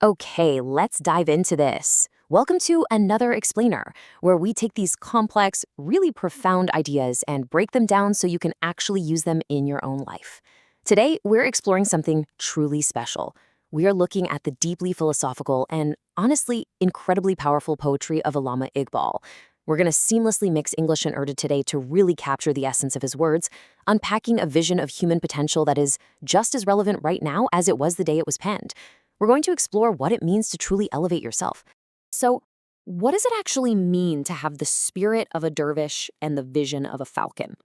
Okay, let's dive into this. Welcome to another explainer, where we take these complex, really profound ideas and break them down so you can actually use them in your own life. Today, we're exploring something truly special. We are looking at the deeply philosophical and, honestly, incredibly powerful poetry of Allama Iqbal. We're going to seamlessly mix English and Urdu today to really capture the essence of his words, unpacking a vision of human potential that is just as relevant right now as it was the day it was penned. We're going to explore what it means to truly elevate yourself. So, what does it actually mean to have the spirit of a dervish and the vision of a falcon?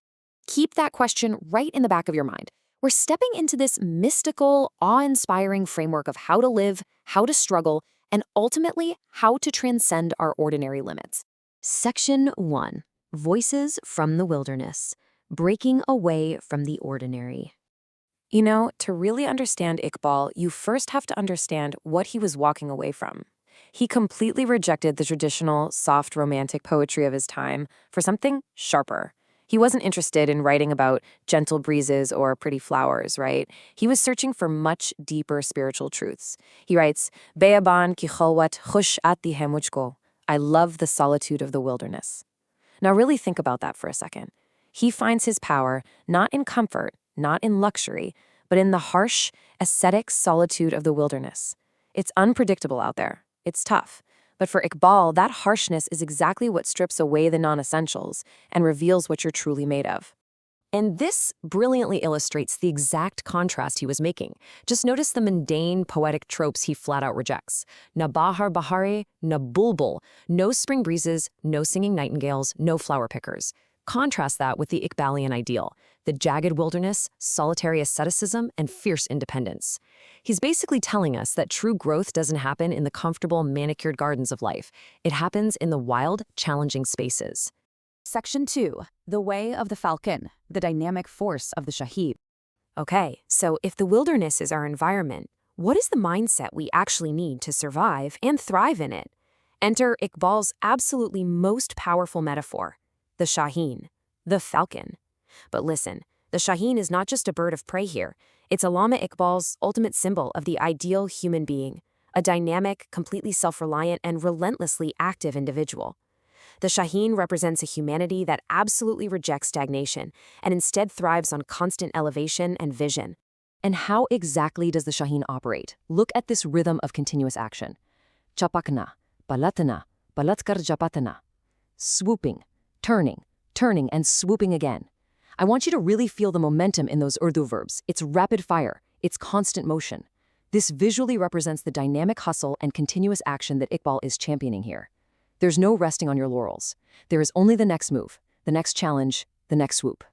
Keep that question right in the back of your mind. We're stepping into this mystical, awe-inspiring framework of how to live, how to struggle, and ultimately how to transcend our ordinary limits. Section 1. Voices from the Wilderness. Breaking away from the ordinary. You know, to really understand Iqbal, you first have to understand what he was walking away from. He completely rejected the traditional, soft, romantic poetry of his time for something sharper. He wasn't interested in writing about gentle breezes or pretty flowers, right? He was searching for much deeper spiritual truths. He writes, Beyaban ki khalwat khush aati hai mujhko. I love the solitude of the wilderness. Now really think about that for a second. He finds his power not in comfort, not in luxury, but in the harsh, ascetic solitude of the wilderness. It's unpredictable out there. It's tough. But for Iqbal, that harshness is exactly what strips away the non-essentials and reveals what you're truly made of. And this brilliantly illustrates the exact contrast he was making. Just notice the mundane, poetic tropes he flat out rejects. Na bahar bahari, na bulbul. No spring breezes, no singing nightingales, no flower pickers. Contrast that with the Iqbalian ideal, the jagged wilderness, solitary asceticism, and fierce independence. He's basically telling us that true growth doesn't happen in the comfortable, manicured gardens of life. It happens in the wild, challenging spaces. Section 2. The Way of the Falcon, the Dynamic Force of the Shahid. Okay, so if the wilderness is our environment, what is the mindset we actually need to survive and thrive in it? Enter Iqbal's absolutely most powerful metaphor, the Shaheen, the falcon. But listen, the Shaheen is not just a bird of prey here. It's Allama Iqbal's ultimate symbol of the ideal human being, a dynamic, completely self-reliant, and relentlessly active individual. The Shaheen represents a humanity that absolutely rejects stagnation and instead thrives on constant elevation and vision. And how exactly does the Shaheen operate? Look at this rhythm of continuous action. Chapakna, balatana, balatkar japatana. Swooping, turning, and swooping again. I want you to really feel the momentum in those Urdu verbs. It's rapid fire. It's constant motion. This visually represents the dynamic hustle and continuous action that Iqbal is championing here. There's no resting on your laurels. There is only the next move, the next challenge, the next swoop.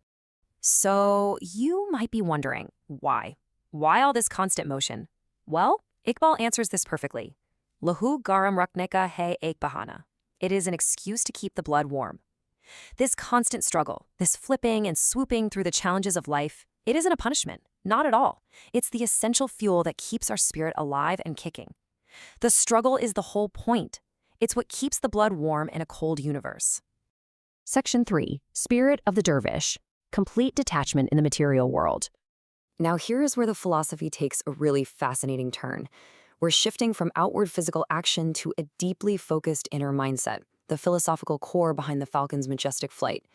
So you might be wondering, why? Why all this constant motion? Well, Iqbal answers this perfectly. Lahu garam rakneka hai ek bahana. It is an excuse to keep the blood warm. This constant struggle, this flipping and swooping through the challenges of life, it isn't a punishment, not at all. It's the essential fuel that keeps our spirit alive and kicking. The struggle is the whole point. It's what keeps the blood warm in a cold universe. Section 3. Spirit of the Dervish. Complete detachment in the material world. Now here is where the philosophy takes a really fascinating turn. We're shifting from outward physical action to a deeply focused inner mindset, the philosophical core behind the falcon's majestic flight.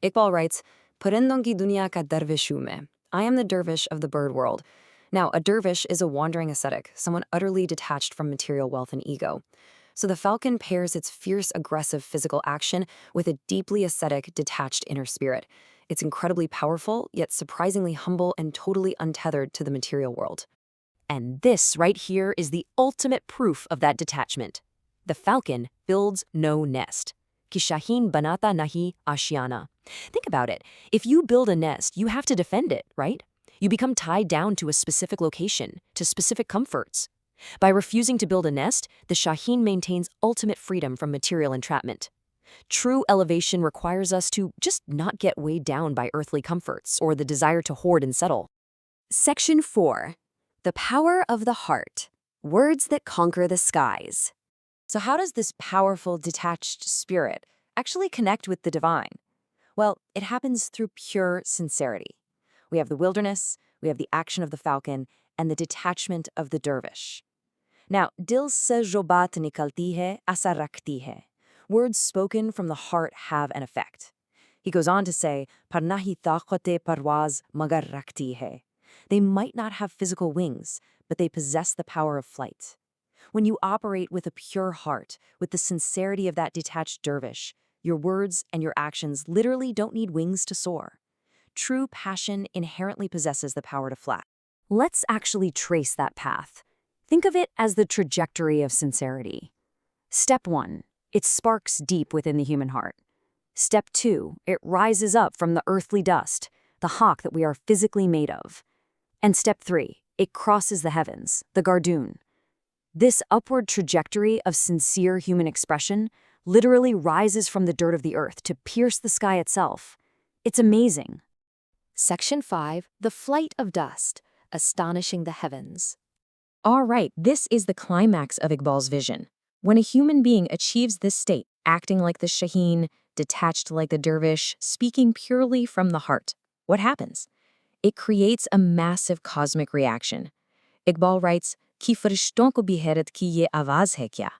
Iqbal writes, "Parendon ki dunya ka dervishu mein." I am the dervish of the bird world. Now, a dervish is a wandering ascetic, someone utterly detached from material wealth and ego. So the falcon pairs its fierce, aggressive physical action with a deeply ascetic, detached inner spirit. It's incredibly powerful, yet surprisingly humble and totally untethered to the material world. And this right here is the ultimate proof of that detachment. The falcon builds no nest. Ki Shaheen banata nahi ashiana. Think about it. If you build a nest, you have to defend it, right? You become tied down to a specific location, to specific comforts. By refusing to build a nest, the Shaheen maintains ultimate freedom from material entrapment. True elevation requires us to just not get weighed down by earthly comforts or the desire to hoard and settle. Section 4. The Power of the Heart. Words that conquer the skies. So how does this powerful, detached spirit actually connect with the divine? Well, it happens through pure sincerity. We have the wilderness, we have the action of the falcon, and the detachment of the dervish. Now, dil se jo baat nikalti hai, asa rakhti hai. Words spoken from the heart have an effect. He goes on to say, par nahi taqate parwaz magar rakhti hai. They might not have physical wings, but they possess the power of flight. When you operate with a pure heart, with the sincerity of that detached dervish, your words and your actions literally don't need wings to soar. True passion inherently possesses the power to fly. Let's actually trace that path. Think of it as the trajectory of sincerity. Step 1, it sparks deep within the human heart. Step 2, it rises up from the earthly dust, the hawk that we are physically made of. And step 3, it crosses the heavens, the gardoon. This upward trajectory of sincere human expression literally rises from the dirt of the earth to pierce the sky itself. It's amazing. Section 5, The Flight of Dust, Astonishing the Heavens. All right, this is the climax of Iqbal's vision. When a human being achieves this state, acting like the Shaheen, detached like the dervish, speaking purely from the heart, what happens? It creates a massive cosmic reaction. Iqbal writes, "Ki farishton ko bhi hayrat ki ye awaaz hai kya?"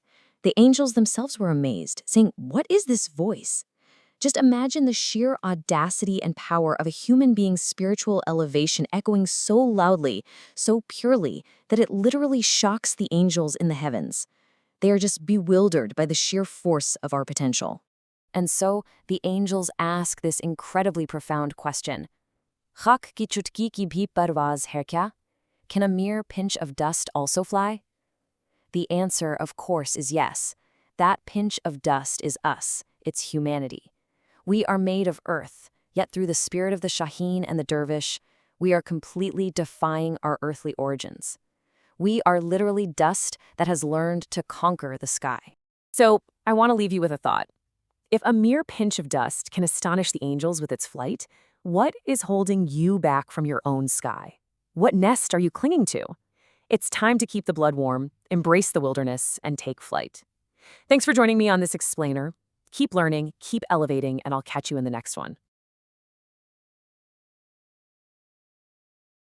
The angels themselves were amazed, saying, "What is this voice?" Just imagine the sheer audacity and power of a human being's spiritual elevation echoing so loudly, so purely, that it literally shocks the angels in the heavens. They are just bewildered by the sheer force of our potential. And so, the angels ask this incredibly profound question. Khak ki chutki ki bhi parwaz hai kya? Can a mere pinch of dust also fly? The answer, of course, is yes. That pinch of dust is us, it's humanity. We are made of earth, yet through the spirit of the Shaheen and the dervish, we are completely defying our earthly origins. We are literally dust that has learned to conquer the sky. So, I want to leave you with a thought. If a mere pinch of dust can astonish the angels with its flight, what is holding you back from your own sky? What nest are you clinging to? It's time to keep the blood warm, embrace the wilderness, and take flight. Thanks for joining me on this explainer. Keep learning, keep elevating, and I'll catch you in the next one.